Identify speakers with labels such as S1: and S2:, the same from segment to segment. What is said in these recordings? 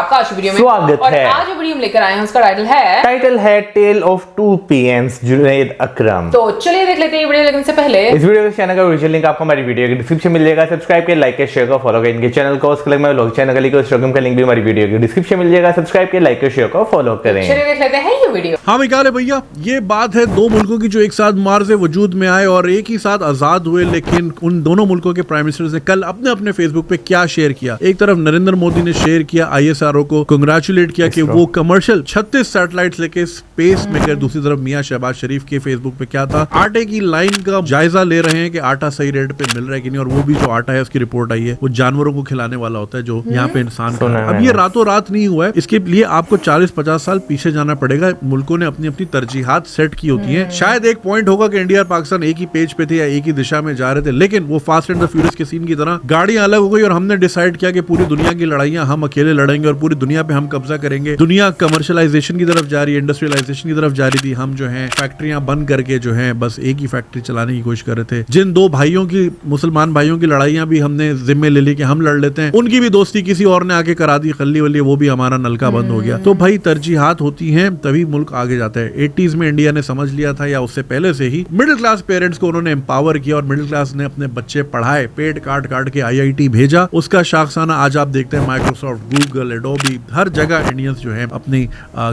S1: आकाश video में
S2: स्वागत
S1: और
S2: है।
S1: आज जो वीडियो हम लेकर आए हैं उसका टाइटल है
S2: tale of two PMs Junaid Akram.
S1: तो चलिए देख लेते हैं ये वीडियो। लेकिन से पहले
S2: इस वीडियो के चैनल का ओरिजिनल लिंक आपको हमारी वीडियो के डिस्क्रिप्शन में मिल जाएगा। सब्सक्राइब कर, लाइक कर, शेयर कर, फॉलो कर इनके चैनल को। उसके में लोग चैनल का लिंक, इंस्टाग्राम का लिंक भी हमारी वीडियो के डिस्क्रिप्शन में मिल जाएगा। सब्सक्राइब कर, लाइक कर, शेयर कर, फॉलो करें।
S1: चलिए देख लेते हैं ये वीडियो।
S3: हाँ मिकाल है भैया, ये बात है दो मुल्कों की जो एक साथ मार से वजूद में आए और एक ही साथ आजाद हुए, लेकिन उन दोनों मुल्कों के प्राइम मिनिस्टर्स ने कल अपने अपने फेसबुक पे क्या शेयर किया। एक तरफ नरेंद्र मोदी ने शेयर किया ISRO को कंग्रेचुलेट किया कि वो कमर्शियल 36 सैटेलाइट्स लेके स्पेस में गए। दूसरी तरफ मियां शहबाज शरीफ के फेसबुक पे क्या था, आटे की लाइन का जायजा ले रहे हैं कि आटा सही रेट पे मिल रहा है कि नहीं, और वो भी जो आटा है उसकी रिपोर्ट आई है वो जानवरों को खिलाने वाला होता है जो यहाँ पे इंसान को। अब ये रातों रात नहीं हुआ है, इसके लिए आपको 40-50 साल पीछे जाना पड़ेगा। मुल्कों ने अपनी अपनी तरजीहात सेट की होती है। शायद एक पॉइंट होगा कि इंडिया और पाकिस्तान एक ही पेज पे थे या एक ही दिशा में जा रहे थे, लेकिन वो फास्ट एंड द फ्यूरियस के सीन की तरह गाड़ियां अलग हो गई और हमने डिसाइड किया कि पूरी दुनिया की लड़ाइयां हम अकेले लड़ेंगे और पूरी दुनिया पे हम कब्जा करेंगे। दुनिया कमर्शलाइजेशन की तरफ जा रही है, इंडस्ट्रियलाइजेशन की तरफ जा रही थी। हम जो है फैक्ट्रियां बंद करके जो है बस एक ही फैक्ट्री चलाने की कोशिश कर रहे थे। जिन दो भाइयों की, मुसलमान भाइयों की लड़ाइयां भी हमने जिम्मे ले ली कि हम लड़ लेते हैं, उनकी भी दोस्ती किसी और ने आके करा दी, खल्ली वल्ली, वो भी हमारा नलका बंद हो गया। तो भाई तरजीहात होती हैं तभी मुल्क आगे जाता है। 80s में इंडिया ने समझ लिया था, या उससे पहले से ही मिडिल क्लास पेरेंट्स को उन्होंने एम्पावर किया और मिडिल क्लास ने अपने बच्चे पढ़ाए, पेट काट काट के IIT भेजा। उसका शाखसाना आज आप देखते हैं माइक्रोसॉफ्ट, गूगल, एडोबी, हर जगह इंडियंस जो है अपनी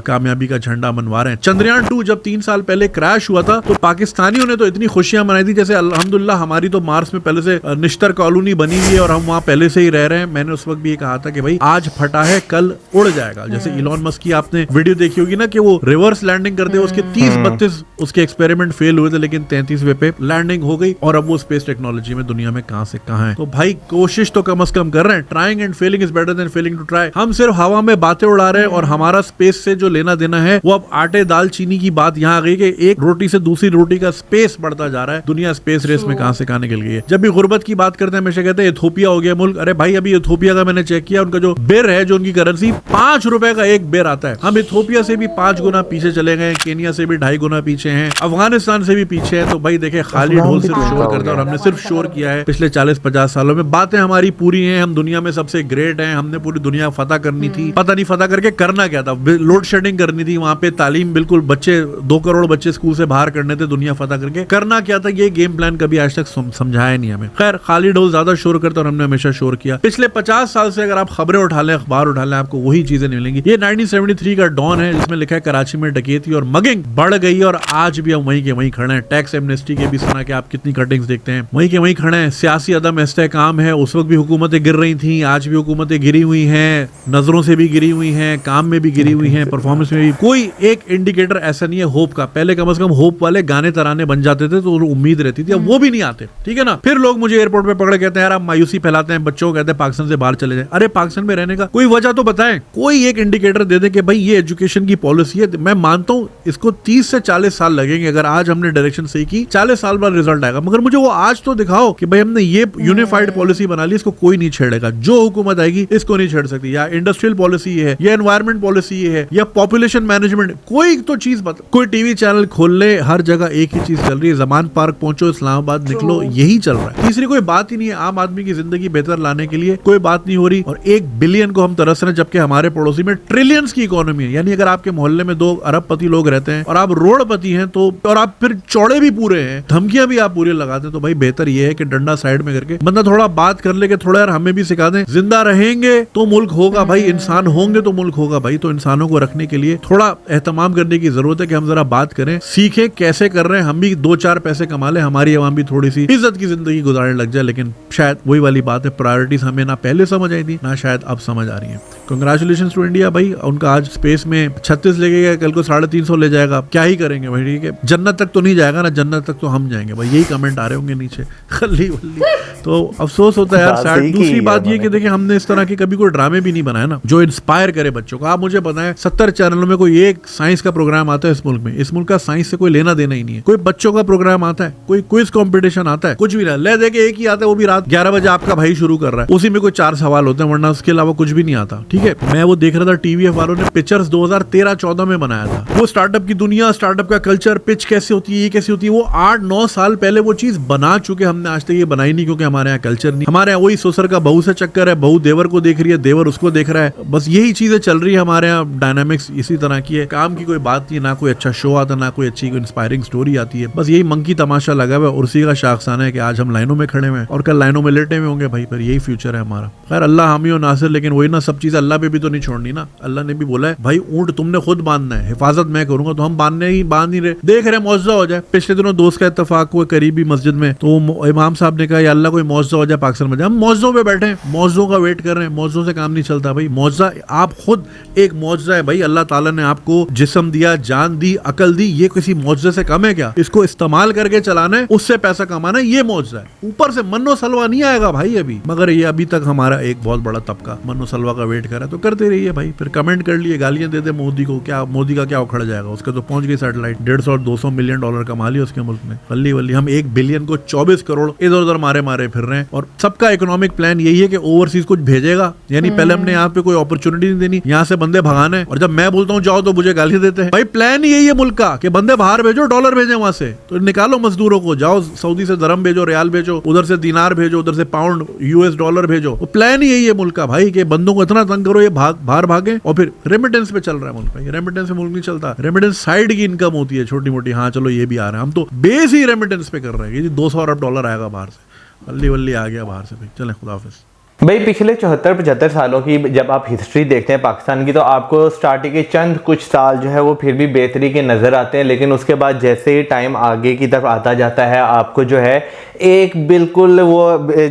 S3: कामयाबी का झंडा मनवा रहे हैं। चंद्रयान 2 जब 3 साल पहले क्रैश हुआ था तो पाकिस्तानियों ने तो इतनी खुशियां मनाई थी जैसे अल्हम्दुलिल्लाह हमारी तो मार्स में पहले से निश्तर कॉलोनी बनी हुई है और हम वहां पहले से ही रह रहे हैं। मैंने उस वक्त भी ये कहा था कि भाई आज फटा है कल उड़ जाएगा। जैसे इलॉन मस्क की आपने वीडियो देखी होगी ना कि वो रिवर्स लैंडिंग करते हैं, उसके 30-32 उसके एक्सपेरिमेंट फेल हुए थे, लेकिन 33वें पे लैंडिंग हो गई और अब वो स्पेस टेक्नोलॉजी में दुनिया में कहां से कहां है। तो भाई कोशिश तो कम से कम कर रहे हैं। Trying and failing is better than failing to try. हम सिर्फ हवा में बातें उड़ा रहे हैं और हमारा स्पेस से जो लेना देना है वो अब आटे दाल चीनी की बात यहाँ आ गई कि एक रोटी से दूसरी रोटी का स्पेस बढ़ता जा रहा है। दुनिया स्पेस रेस में कहां से कहां निकल गई है। जब भी गुर्बत की बात करते हैं हमेशा कहते हैं इथोपिया हो गया मुल्क। अरे भाई अभी इथोपिया का मैंने चेक किया, उनका जो बेर है, जो उनकी करेंसी 5 रुपए का एक बेर आता है। हम इथोपिया से भी 5 गुना पीछे चले गए, केनिया से भी 2.5 गुना पीछे हैं, अफगानिस्तान से भी पीछे है। तो भाई देखे खाली ढोल सिर्फ शोर करता है और हमने सिर्फ शोर किया है पिछले 40-50 सालों में। बातें हमारी पूरी हैं, हम दुनिया में सबसे ग्रेट हैं, हमने पूरी दुनिया फतह करनी थी। पता नहीं फतह करके करना क्या था, लोड शेडिंग करनी थी वहां पे, तालीम बिल्कुल बच्चे 2 करोड़ बच्चे स्कूल से बाहर करने थे। दुनिया फतह करके करना क्या था, ये गेम प्लान कभी आज तक समझाया नहीं हमें। खैर खाली ढोल ज्यादा शोर करता और हमने हमेशा शोर किया। पिछले 50 साल से अगर आप खबरें उठा लें, अखबार उठा लें, आपको वही चीजें नहीं मिलेंगी। ये 1973 का डॉन है जिसमें लिखा है कराची में डकैती और मगिंग बढ़ गई और आज भी हम वहीं के वहीं खड़े हैं। टैक्स एमनेस्टी के भी सुना कि आप कितनी कटिंग्स देखते हैं, वहीं के वहीं खड़े हैं। सियासी अदम इस्तेहकाम है, उस वक्त भी हुकूमतें गिर रही थी, आज भी हुकूमतें गिरी हुई हैं, नजरों से भी गिरी हुई हैं, काम में भी गिरी हुई हैं, परफॉर्मेंस में भी। कोई एक इंडिकेटर ऐसा नहीं है होप का। पहले कम से कम होप वाले गाने तराने बन जाते थे तो उम्मीद रहती थी, अब वो भी नहीं आते। ठीक है ना। फिर लोग मुझे एयरपोर्ट पे पकड़ कहते हैं यार आप मायूसी फैलाते हैं, बच्चों को कहते हैं पाकिस्तान से बाहर चले जाए। अरे पाकिस्तान में रहने का कोई वजह तो बताएं, कोई एक इंडिकेटर दे दे कि भाई ये एजुकेशन की पॉलिसी है। मैं मानता हूं इसको 30 से 40 साल लगेंगे, अगर आज हमने डायरेक्शन सही की 40 साल बाद रिजल्ट आएगा, मगर मुझे वो आज तो दिखाओ कि भाई हमने ये यूनिफाइड पॉलिसी बना ली, इसको कोई नहीं छेड़ेगा। जो हुकूमत आएगी इसको नहीं छेड़ सकती। या इंडस्ट्रियल पॉलिसी ये है, या एनवायरमेंट पॉलिसी ये है, या पॉपुलेशन मैनेजमेंट, कोई तो चीज बता। कोई टीवी चैनल खोल ले, हर जगह एक ही चीज चल रही है। जमान पार्क पहुंचो, इस्लामाबाद निकलो, यही चल रहा है। तीसरी कोई बात ही नहीं है। आम आदमी की जिंदगी बेहतर लाने के लिए कोई बात नहीं हो रही और 1 बिलियन को हम तरस रहे हैं, जबकि हमारे पड़ोसी में ट्रिलियंस की इकोनॉमी है। यानी अगर आपके मोहल्ले में 2 अरबपति लोग रहते हैं और आप रोडपति हैं तो, और आप फिर चौड़े भी पूरे हैं, धमकियां भी आप पूरी लगाते हैं, तो भाई बेहतर ये है कि डंडा साइड में करके बंदा थोड़ा बात कर ले कि थोड़ा यार हमें भी सिखा दें। जिंदा रहेंगे तो मुल्क होगा भाई, इंसान होंगे तो मुल्क होगा भाई। तो इंसानों को रखने के लिए थोड़ा एहतमाम करने की जरूरत है कि हम जरा बात करें, सीखें कैसे कर रहे हैं, हम भी 2-4 पैसे कमा ले, हमारी आवाम भी थोड़ी सी इज्जत की जिंदगी गुजारने लग जाए। लेकिन शायद वही वाली बात है, प्रायोरिटीज हमें ना पहले समझ आई थी ना शायद अब समझ आ रही है। कंग्रेचुलेशंस टू इंडिया भाई, उनका आज स्पेस में 36 ले गया, कल को 350 ले जाएगा। क्या ही करेंगे भाई, ठीक है। जन्नत तक तो नहीं जाएगा ना, जन्नत तक तो हम जाएंगे भाई। यही कमेंट आ रहे होंगे नीचे खल्ली वल्ली। तो अफसोस होता है यार शायद। दूसरी बात ये कि देखिए हमने इस तरह के कभी कोई ड्रामे भी नहीं बनाए ना जो इंस्पायर करे बच्चों को। आप मुझे बताएं 70 चैनलों में कोई एक साइंस का प्रोग्राम आता है इस मुल्क में? इस मुल्क का साइंस से कोई लेना देना ही नहीं है। कोई बच्चों का प्रोग्राम आता है, कोई क्विज कंपटीशन आता है, कुछ भी ना। ले देके एक ही आता है, वो भी रात 11 बजे आपका भाई शुरू कर रहा है, उसी में कोई 4 सवाल होते हैं, वरना उसके अलावा कुछ भी नहीं आता। ठीक है, मैं वो देख रहा था, TVF वालों ने पिक्चर्स 2013-14 में बनाया था। वो स्टार्टअप की दुनिया, स्टार्टअप का कल्चर, पिच कैसे होती है, ये कैसे होती है, वो 8-9 साल पहले वो चीज बना चुके। हमने आज तक ये बनाई नहीं क्योंकि हमारे यहाँ कल्चर नहीं। हमारे यहाँ वही ससुर का बहू से चक्कर है, बहू देवर को देख रही है, देवर उसको देख रहा है। बस यही चीजें चल रही है हमारे यहाँ, डायनामिक्स इसी तरह की है। काम की कोई बात नहीं, ना कोई अच्छा शो आता, ना कोई अच्छी इंस्पायरिंग स्टोरी आती है। बस यही मंकी तमाशा लगा हुआ है और उसी का शाखसाना है कि आज हम लाइनों में खड़े हुए हैं और कल लाइनों में लेटे हुए होंगे भाई। पर यही फ्यूचर है हमारा। खैर अल्लाह हामी और नासिर, लेकिन वही ना, सब चीजें अल्लाह पे भी तो नहीं छोड़नी ना। अल्लाह ने भी बोला है भाई ऊंट तुमने खुद बांधना है, हिफाजत मैं करूंगा। तो हम बांध नहीं रहे, देख रहे मौजूदा हो जाए। पिछले दिनों दोस्त का इत्तेफाक हुआ करीबी मस्जिद में, तो इमाम साहब ने कहा या अल्लाह कोई मौजूदा हो जाए पाकिस्तान में। हम मौजूदों पे बैठे हैं, मौजूदों का वेट कर रहे हैं। मौजूदों से काम नहीं चलता भाई। मौजूदा आप खुद एक मौजूदा है भाई। अल्लाह ताला ने आपको जिस्म दिया, जान दी, अकल दी, ये किसी मौजूदे से कम है क्या? इसको इस्तेमाल करके चलाना है, उससे पैसा कमाना है, ये मौजूदा है। ऊपर से मन्नो सलवा नहीं आएगा भाई अभी। मगर ये अभी तक हमारा एक बहुत बड़ा तबका मन्नो सलवा का वेट कर रहा है। तो करते रहिए भाई। फिर कमेंट कर लिए, गालियां दे दे मोदी को, क्या मोदी का क्या उखड़ जाएगा? उसके तो पहुंच गई सैटेलाइट, 150 और 200 मिलियन डॉलर कमा लिया उसके मुल्क ने। वल्ली वल्ली हम 1 बिलियन को 24 करोड़ इधर उधर मारे फिर रहे हैं। और सबका इकोनॉमिक प्लान यही है कि ओवरसीज कुछ भेजेगा, यानी पहले हमने यहाँ पे कोई अपॉर्चुनिटी नहीं देनी, यहाँ से बंदे भगाने हैं। और जब मैं बोलता हूँ जाओ तो मुझे गाली देते हैं। भाई प्लान यही है मुल्क का कि बंदे बाहर भेजो, डॉलर भेजे वहां से। तो निकालो मजदूरों को, जाओ सऊदी से दरम भेजो, रियाल भेजो, उधर से दिनार भेजो, उधर से पाउंड US डॉलर भेजो। तो प्लान ही यही है मुल्क का भाई कि बंदों को इतना तंग करो ये बाहर भागे। और फिर रेमिटेंस पे चल रहा है मुल्क भाई। रेमिटेंस से मुल्क नहीं चलता। रेमिटेंस साइड की इनकम होती है छोटी मोटी। हाँ चलो ये भी आ रहा है, हम तो बेस ही रेमिटेंस पे कर रहे हैं। 200 अरब डॉलर आएगा बाहर से, वल्ली वल्ली आ गया बाहर से भाई। चलें, खुदा हाफिज।
S2: भाई पिछले 74-75 सालों की जब आप हिस्ट्री देखते हैं पाकिस्तान की, तो आपको स्टार्टिंग के चंद कुछ साल जो है वो फिर भी बेहतरी के नज़र आते हैं। लेकिन उसके बाद जैसे ही टाइम आगे की तरफ आता जाता है, आपको जो है एक बिल्कुल वो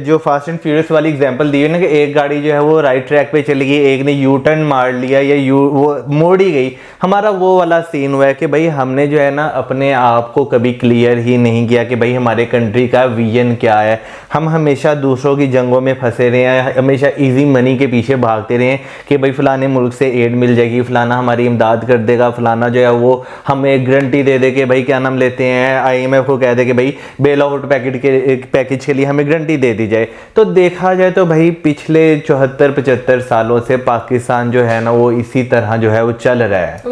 S2: जो फास्ट एंड फ्यूरियस वाली एग्जांपल दी है ना, कि एक गाड़ी जो है वो राइट ट्रैक पे चली गई, एक ने यू टर्न मार लिया या वो मोड़ ही गई। हमारा वो वाला सीन हुआ है कि भाई हमने जो है ना अपने आप को कभी क्लियर ही नहीं किया कि भाई हमारे कंट्री का विजन क्या है। हम हमेशा दूसरों की जंगों में फंसे रहे हैं, हमेशा इजी मनी के पीछे भागते रहे कि भाई फलाने मुल्क से एड मिल जाएगी, फलाना हमारी इमदाद कर देगा, फलाना जो है वो हमें गारंटी दे दे कि भाई क्या नाम लेते हैं IMF को कह दे कि भाई बेल आउट पैकेज के लिए हमें गारंटी दे दी जाए। तो देखा जाए तो भाई पिछले 74-75 सालों से पाकिस्तान जो है ना वो इसी तरह जो है वो चल रहा है।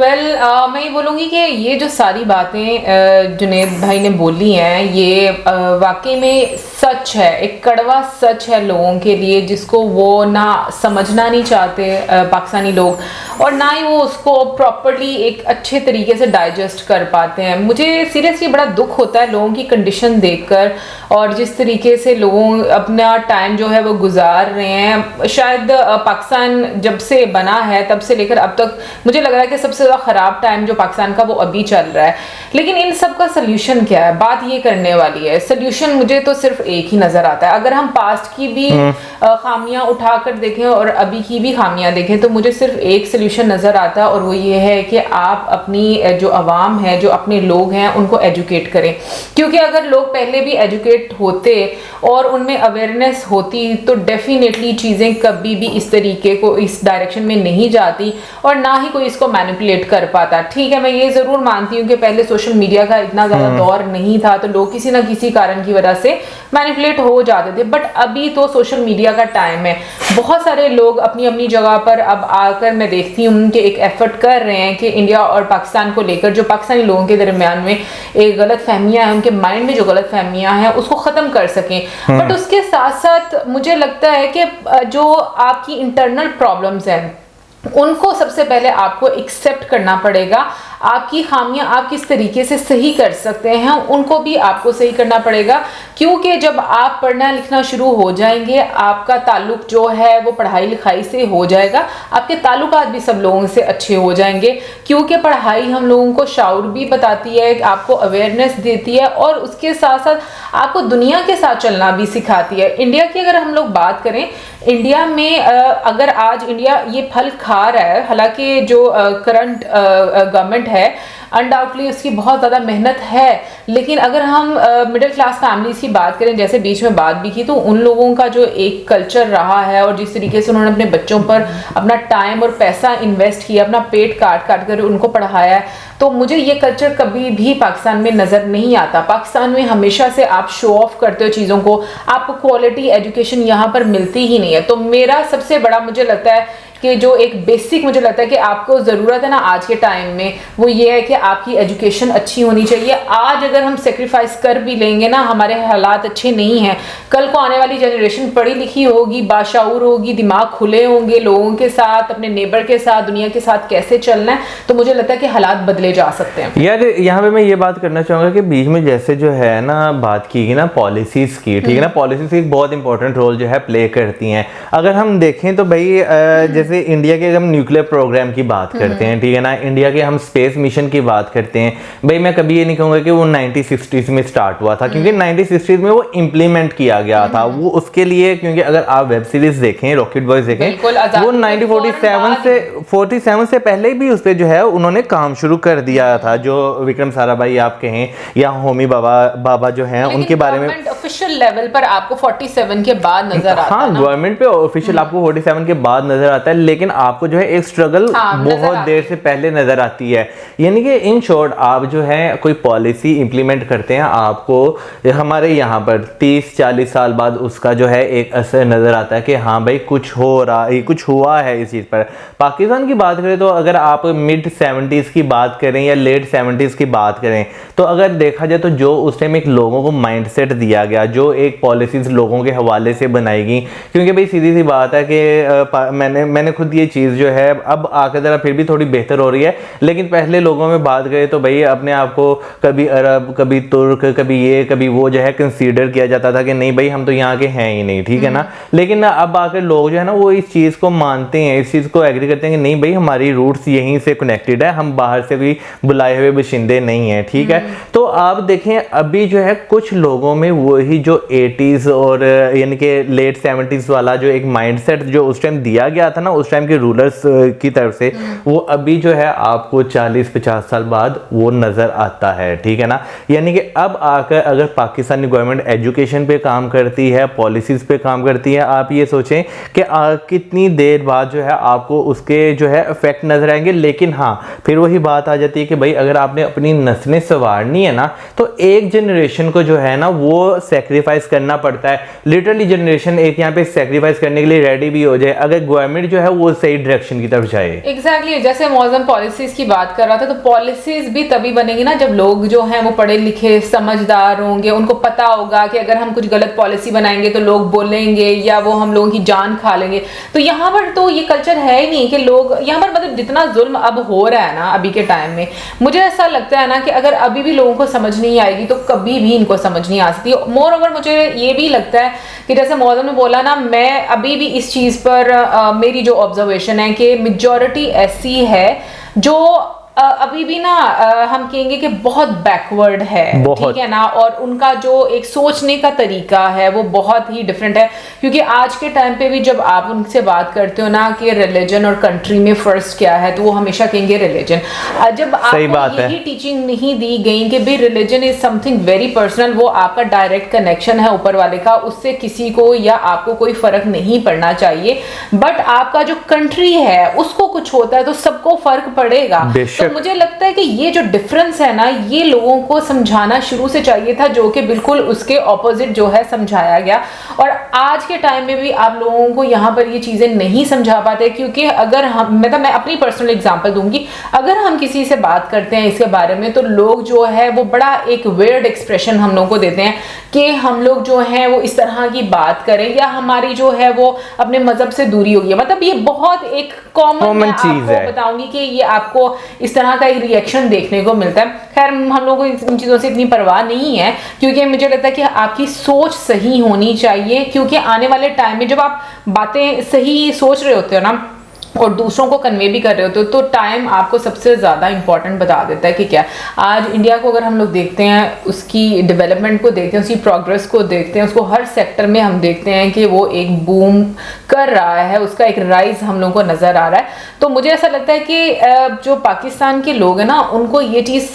S1: मैं ये बोलूँगी कि ये जो सारी बातें जुनेद भाई ने बोली हैं, ये वाकई में सच है, एक कड़वा सच है लोगों के लिए, जिसको वो ना समझना नहीं चाहते पाकिस्तानी लोग, और ना ही वो उसको प्रॉपर्ली एक अच्छे तरीके से डाइजेस्ट कर पाते हैं। मुझे सीरियसली बड़ा दुख होता है लोगों की कंडीशन देखकर, और जिस तरीके से लोग अपना टाइम जो है वो गुजार रहे हैं। शायद पाकिस्तान जब से बना है तब से लेकर अब तक मुझे लग रहा है कि सबसे ज़्यादा ख़राब टाइम जो पाकिस्तान का वो अभी चल रहा है। लेकिन इन सब का सोल्यूशन क्या है? बात ये करने वाली है। सोल्यूशन मुझे तो सिर्फ एक ही नज़र आता है। अगर हम पास्ट की भी खामियां उठाकर देखें और अभी की भी खामियां देखें, तो मुझे सिर्फ एक सोल्यूशन नज़र आता है, और वो ये है कि आप अपनी जो अवाम है, जो अपने लोग हैं, उनको एजुकेट करें। क्योंकि अगर लोग पहले भी एजुकेट होते और उनमें अवेयरनेस होती तो डेफिनेटली चीज़ें कभी भी इस तरीके को इस डायरेक्शन में नहीं जाती, और ना ही कोई इसको मैनिपुलेट कर पाता। ठीक है, मैं ये ज़रूर मानती हूँ कि पहले सोशल मीडिया का इतना ज़्यादा दौर नहीं था, तो लोग किसी ना किसी कारण की वजह से मैनिपुलेट हो जाते थे। बट अभी तो सोशल मीडिया का टाइम है। बहुत सारे लोग अपनी अपनी जगह पर अब आकर मैं देखती हूँ कि एक एफर्ट कर रहे हैं कि इंडिया और पाकिस्तान को लेकर जो पाकिस्तानी लोगों के दरमियान में एक गलत फहमियाँ हैं, उनके माइंड में जो गलत फहमियाँ हैं, उसको ख़त्म कर सकें। बट उसके साथ साथ मुझे लगता है कि जो आपकी इंटरनल प्रॉब्लम्स हैं उनको सबसे पहले आपको एक्सेप्ट करना पड़ेगा। आपकी खामियां आप किस तरीके से सही कर सकते हैं उनको भी आपको सही करना पड़ेगा, क्योंकि जब आप पढ़ना लिखना शुरू हो जाएंगे, आपका ताल्लुक जो है वो पढ़ाई लिखाई से हो जाएगा, आपके ताल्लुकात भी सब लोगों से अच्छे हो जाएंगे। क्योंकि पढ़ाई हम लोगों को शाऊर भी बताती है, आपको अवेयरनेस देती है, और उसके साथ साथ आपको दुनिया के साथ चलना भी सिखाती है। इंडिया की अगर हम लोग बात करें, इंडिया में अगर आज इंडिया ये फल खा रहा है, हालांकि जो करंट गवर्नमेंट है अनडाउटली उसकी बहुत ज़्यादा मेहनत है, लेकिन अगर हम मिडिल क्लास फैमिलीज़ की बात करें, जैसे बीच में बात भी की, तो उन लोगों का जो एक कल्चर रहा है और जिस तरीके से उन्होंने अपने बच्चों पर अपना टाइम और पैसा इन्वेस्ट किया, अपना पेट काट काट कर उनको पढ़ाया है, तो मुझे ये कल्चर कभी भी पाकिस्तान में नज़र नहीं आता। पाकिस्तान में हमेशा से आप शो ऑफ करते हो चीज़ों को, आपको क्वालिटी एजुकेशन यहाँ पर मिलती ही नहीं है। तो मेरा सबसे बड़ा मुझे लगता है कि जो एक बेसिक मुझे लगता है कि आपको ज़रूरत है ना आज के टाइम में, वो ये है कि आपकी एजुकेशन अच्छी होनी चाहिए। आज अगर हम सेक्रीफाइस कर भी लेंगे ना, हमारे हालात अच्छे नहीं हैं, कल को आने वाली जनरेशन पढ़ी लिखी होगी, बाशाऊर होगी, दिमाग खुले होंगे, लोगों के साथ, अपने नेबर के साथ, दुनिया के साथ कैसे चलना है, तो मुझे लगता है कि हालात बदले जा सकते हैं।
S2: यार यहाँ पे मैं ये बात करना चाहूँगा कि बीच में जैसे जो है ना बात की गई ना पॉलिसीज़ की, ठीक है ना, पॉलिसीज़ एक बहुत इंपॉर्टेंट रोल जो है प्ले करती हैं। अगर हम देखें तो भाई जैसे इंडिया के हम न्यूक्लियर प्रोग्राम की बात करते हैं, ठीक है ना, इंडिया के हम स्पेस मिशन की बात करते हैं, भाई मैं कभी ये नहीं कहूँगा कि वो 1960s में स्टार्ट हुआ था, क्योंकि 1960s में वो इम्प्लीमेंट किया गया था। वो उसके लिए, क्योंकि अगर आप वेब सीरीज देखें, रॉकेट बॉयज देखें, वो 1947 से पहले भी उस पर जो है उन्होंने काम शुरू कर दिया था। जो विक्रम साराभाई आप कहें या होमी बाबा जो हैं, उनके बारे में
S1: ऑफिशियल लेवल पर आपको 47 के बाद नजर आता है।
S2: हाँ, गवर्नमेंट पे ऑफिशियल आपको 47 के बाद नजर आता है, लेकिन आपको जो है एक स्ट्रगल बहुत देर से पहले नजर आती है। यानी कि इन शॉर्ट आप जो है कोई पॉलिसी इंप्लीमेंट करते हैं, आपको हमारे यहाँ पर 30-40 साल बाद उसका जो है एक असर नजर आता है कि हाँ भाई कुछ हो रहा है, कुछ हुआ है इस चीज़ पर। पाकिस्तान की बात करें तो अगर आप मिड 70s की बात करें या लेट 70s की बात करें, तो अगर देखा जाए तो जो उस टाइम एक लोगों को माइंडसेट दिया गया, जो एक पॉलिसीज लोगों के हवाले से बनाई गई, क्योंकि भाई सीधी सी बात है कि मैंने खुद ये चीज़ जो है अब आकर ज़रा फिर भी थोड़ी बेहतर हो रही है, लेकिन पहले लोगों में बात करें तो भाई अपने आप को कभी अरब, कभी तुर्क, कभी ये कभी वो जो है कंसीडर किया जाता था कि नहीं भाई हम तो यहाँ के हैं ही नहीं, ठीक है ना। लेकिन अब आकर लोग जो है ना वो इस चीज़ को मानते हैं, इस चीज़ को एग्री करते हैं कि नहीं भाई हमारी रूट्स यहीं से कनेक्टेड है, हम बाहर से भी बुलाए हुए बाशिंदे नहीं हैं, ठीक है। तो आप देखें अभी जो है कुछ लोगों में वही जो 80s और यानी कि लेट 70s वाला जो एक माइंडसेट जो उस टाइम दिया गया था ना उस टाइम के रूलर्स की तरफ से, वो अभी जो है आपको 40-50 साल बाद वो नज़र आता है, ठीक है ना। यानी कि अब आकर अगर पाकिस्तानी गवर्नमेंट एजुकेशन पे काम करती है, पॉलिसीज़ पे काम करती है, आप ये सोचें कि कितनी देर बाद जो है आपको उसके जो है इफेक्ट नजर आएंगे। लेकिन हाँ, फिर वही बात आ जाती है कि भाई अगर आपने अपनी नस्लें संवारनी है ना, तो एक जनरेशन को जो है ना वो सेक्रीफाइस करना पड़ता है। लिटरली जनरेशन एक यहाँ पे सेक्रीफाइस करने के लिए रेडी भी हो जाए, अगर गवर्नमेंट जो है वो सही डायरेक्शन की तरफ जाए।
S1: एग्जैक्टली जैसे मौजम पॉलिसीज की बात कर रहा था, तो पॉलिसीज भी तभी बनेगी ना जब लोग जो हैं वो पढ़े लिखे समझदार होंगे, उनको पता होगा कि अगर हम कुछ गलत पॉलिसी बनाएंगे तो लोग बोलेंगे या वो हम लोगों की जान खा लेंगे। तो यहाँ पर तो ये कल्चर है ही नहीं कि लोग यहाँ पर, मतलब जितना जुल्म अब हो रहा है ना अभी के टाइम में, मुझे ऐसा लगता है ना कि अगर अभी भी लोगों को समझ नहीं आएगी तो कभी भी इनको समझ नहीं आ सकती। मोर ओवर मुझे ये भी लगता है कि जैसे मौजम ने बोला ना, मैं अभी भी इस चीज़ पर मेरी जो ऑब्जर्वेशन है कि मेजॉरिटी ऐसी है जो अभी भी ना हम कहेंगे कि बहुत बैकवर्ड है, ठीक है ना, और उनका जो एक सोचने का तरीका है वो बहुत ही डिफरेंट है। क्योंकि आज के टाइम पे भी जब आप उनसे बात करते हो ना कि रिलीजन और कंट्री में फर्स्ट क्या है, तो वो हमेशा कहेंगे रिलीजन। जब आपको यही टीचिंग नहीं दी गई कि भाई religion is something very personal, वो आपका डायरेक्ट कनेक्शन है ऊपर वाले का, उससे किसी को या आपको कोई फर्क नहीं पड़ना चाहिए, बट आपका जो कंट्री है उसको कुछ होता है तो सबको फर्क पड़ेगा। तो मुझे लगता है कि ये जो डिफरेंस है ना, ये लोगों को समझाना शुरू से चाहिए था, जो कि बिल्कुल उसके ऑपोजिट जो है समझाया गया। और आज के टाइम में भी आप लोगों को यहाँ पर ये चीजें नहीं समझा पाते, क्योंकि अगर हम, मतलब मैं अपनी पर्सनल एग्जांपल दूंगी, अगर हम किसी से बात करते हैं इसके बारे में तो लोग जो है वो बड़ा एक वेयर्ड एक्सप्रेशन हम लोगों को देते हैं कि हम लोग जो है वो इस तरह की बात करें या हमारी जो है वो अपने मजहब से दूरी होगी। मतलब ये बहुत एक कॉमन चीज है, बताऊंगी कि ये आपको इस तरह का एक रिएक्शन देखने को मिलता है। खैर हम लोगों को इन चीज़ों से इतनी परवाह नहीं है, क्योंकि मुझे लगता है कि आपकी सोच सही होनी चाहिए, क्योंकि आने वाले टाइम में जब आप बातें सही सोच रहे होते हो ना और दूसरों को कन्वे भी कर रहे होते हो, तो टाइम आपको सबसे ज़्यादा इंपॉर्टेंट बता देता है कि क्या आज इंडिया को अगर हम लोग देखते हैं, उसकी डेवलपमेंट को देखते हैं, उसकी प्रोग्रेस को देखते हैं, उसको हर सेक्टर में हम देखते हैं कि वो एक बूम कर रहा है, उसका एक राइज हम लोगों को नज़र आ रहा है। तो मुझे ऐसा लगता है कि जो पाकिस्तान के लोग हैं ना, उनको ये चीज़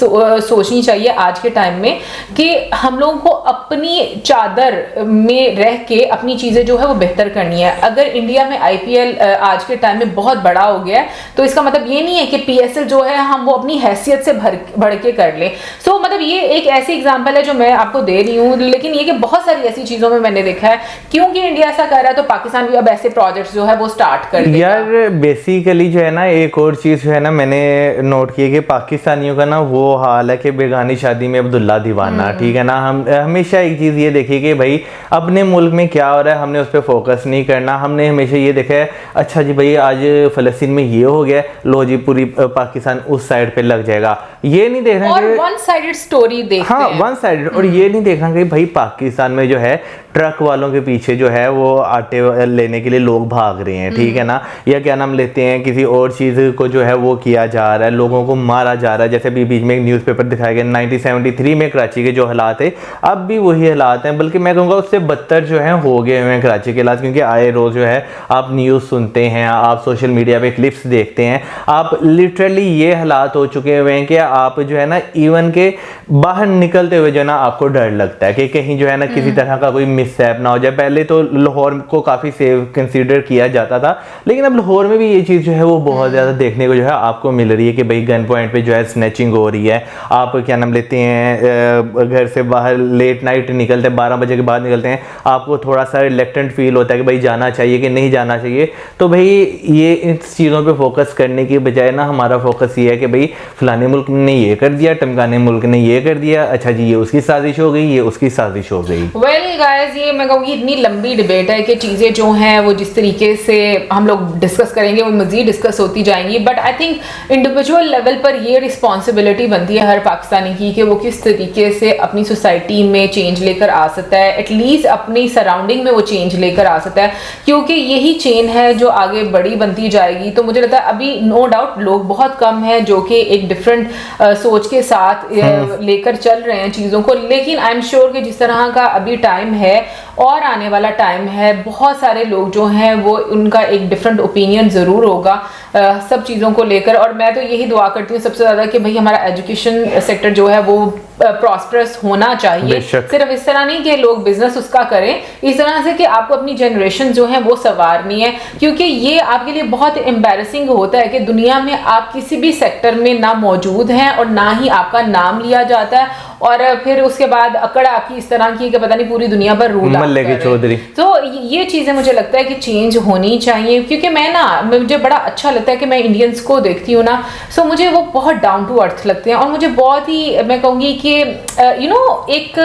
S1: सोचनी चाहिए आज के टाइम में कि हम लोगों को अपनी चादर में रह के अपनी चीज़ें जो है वो बेहतर करनी है। अगर इंडिया में IPL आज के टाइम में बहुत बड़ा हो गया है, तो इसका मतलब ये नहीं है कि PSL जो है हम वो अपनी हैसियत से बढ़ के कर ले। सो मतलब ये एक ऐसी एग्जांपल है जो मैं आपको दे रही हूँ, लेकिन ये कि बहुत सारी ऐसी चीजों में मैंने देखा है क्योंकि इंडिया ऐसा कर रहा है तो पाकिस्तान भी अब ऐसे प्रोजेक्ट्स जो है वो स्टार्ट कर देगा।
S2: यार बेसिकली जो है ना, एक और चीज़ जो है ना मैंने नोट की कि पाकिस्तानियों का ना वो हाल है कि बेगानी शादी में अब्दुल्ला दीवाना, ठीक है ना। हम हमेशा एक चीज़ ये देखी कि भाई अपने मुल्क में क्या हो रहा है हमने उस पर फोकस नहीं करना। हमने हमेशा ये देखा है अच्छा जी भाई आज फ़लस्तीन में ये हो गया, लो जी पूरी पाकिस्तान उस साइड पे लग जाएगा, ये नहीं देखना
S1: और वन साइडेड स्टोरी देखते हैं।
S2: One sided. और ये नहीं देखना कि भाई पाकिस्तान में जो है ट्रक वालों के पीछे जो है वो आटे लेने के लिए लोग भाग रहे हैं, ठीक है ना, या क्या नाम लेते हैं किसी और चीज़ को जो है वो किया जा रहा है, लोगों को मारा जा रहा है। जैसे अभी बीच में एक न्यूज़पेपर दिखाया गया 1973 में कराची के जो हालात है अब भी वही हालात हैं, बल्कि मैं कहूँगा उससे बदतर जो है हो गए हुए हैं कराची के हालात। क्योंकि आए रोज़ जो है आप न्यूज़ सुनते हैं, आप सोशल मीडिया पे क्लिप्स देखते हैं, आप लिटरली ये हालात हो चुके हुए हैं कि आप जो है ना इवन के बाहर निकलते हुए जो है ना आपको डर लगता है कि कहीं जो है ना किसी तरह का कोई मिसहैप ना हो जाए। पहले तो लाहौर को काफ़ी सेफ कंसीडर किया जाता था, लेकिन अब लाहौर में भी ये चीज़ जो है वो बहुत ज़्यादा देखने को जो है आपको मिल रही है कि भाई गन पॉइंट पे जो है स्नैचिंग हो रही है। आप क्या नाम लेते हैं घर से बाहर लेट नाइट निकलते हैं, 12 बजे के बाद निकलते हैं, आपको थोड़ा सा रिलेक्टेंट फील होता है कि भाई जाना चाहिए कि नहीं जाना चाहिए। तो भाई ये इन चीज़ों पर फोकस करने की बजाय ना हमारा फोकस ये है कि भाई फलाने मुल्क ने ये कर दिया, टमकाने मुल्क ने ये कर दिया, अच्छा जी ये उसकी साजिश हो गई, ये उसकी साजिश हो गई।
S1: वेल गाइस, ये मैं कहूँगी इतनी लंबी डिबेट है कि चीज़ें जो हैं वो जिस तरीके से हम लोग डिस्कस करेंगे वो मज़ीद डिस्कस होती जाएंगी। But I think individual level पर ये रिस्पॉन्सिबिलिटी बनती है हर पाकिस्तानी की कि वो किस तरीके से अपनी सोसाइटी में चेंज लेकर आ सकता है, एटलीस्ट अपनी सराउंडिंग में वो चेंज लेकर आ सकता है, क्योंकि यही चेन है जो आगे बड़ी बनती जाएगी। तो मुझे लगता है अभी नो डाउट लोग बहुत कम हैं जो कि एक डिफरेंट सोच के साथ लेकर चल रहे हैं चीज़ों को, लेकिन आई एम श्योर कि जिस तरह का अभी टाइम है और आने वाला टाइम है, बहुत सारे लोग जो हैं वो उनका एक डिफरेंट ओपिनियन ज़रूर होगा सब चीज़ों को लेकर। और मैं तो यही दुआ करती हूँ सबसे ज़्यादा कि भाई हमारा एजुकेशन सेक्टर जो है वो प्रॉस्परस होना चाहिए। सिर्फ इस तरह नहीं कि लोग बिजनेस उसका करें, इस तरह से कि आपको अपनी जनरेशन जो है वो संवारनी है, क्योंकि ये आपके लिए बहुत एम्बैरेसिंग होता है कि दुनिया में आप किसी भी सेक्टर में ना मौजूद हैं और ना ही आपका नाम लिया जाता है, और फिर उसके बाद अकड़ आपकी इस तरह की कि पता नहीं पूरी दुनिया पर रूल
S2: चौधरी।
S1: तो ये चीज़ें मुझे लगता है कि चेंज होनी चाहिए, क्योंकि मुझे बड़ा अच्छा लगता है कि मैं इंडियंस को देखती हूँ ना, सो मुझे वो बहुत डाउन टू अर्थ लगते हैं और मुझे बहुत ही मैं कहूँगी कि एक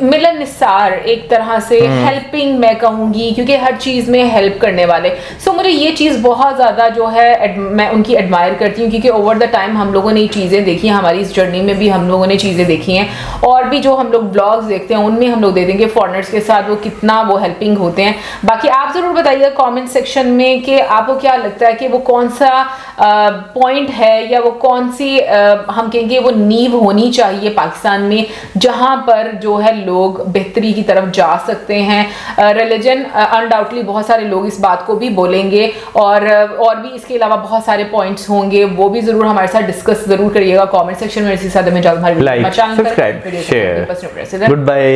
S1: मिलनसार एक तरह से हेल्पिंग मैं कहूँगी, क्योंकि हर चीज़ में हेल्प करने वाले। सो मुझे ये चीज़ बहुत ज़्यादा जो है मैं उनकी एडमायर करती हूँ, क्योंकि ओवर द टाइम हम लोगों ने चीज़ें देखी हैं, हमारी इस जर्नी में भी हम लोगों ने चीज़ें देखी हैं, और भी जो हम लोग ब्लॉग्स देखते हैं उनमें हम लोग दे देंगे फॉरेनर्स के साथ वो कितना वो हेल्पिंग होते हैं। बाकी आप ज़रूर बताइएगा कमेंट सेक्शन में कि आपको क्या लगता है कि वो कौन सा पॉइंट है या वो कौन सी हम कहेंगे वो नींव होनी चाहिए पाकिस्तान में जहाँ पर जो है लोग बेहतरी की तरफ जा सकते हैं। रिलीजन अनडाउटली बहुत सारे लोग इस बात को भी बोलेंगे, और भी इसके अलावा बहुत सारे पॉइंट्स होंगे, वो भी ज़रूर हमारे साथ डिस्कस ज़रूर करिएगा कमेंट सेक्शन में। इसी साथ में
S2: like, subscribe, share, good bye.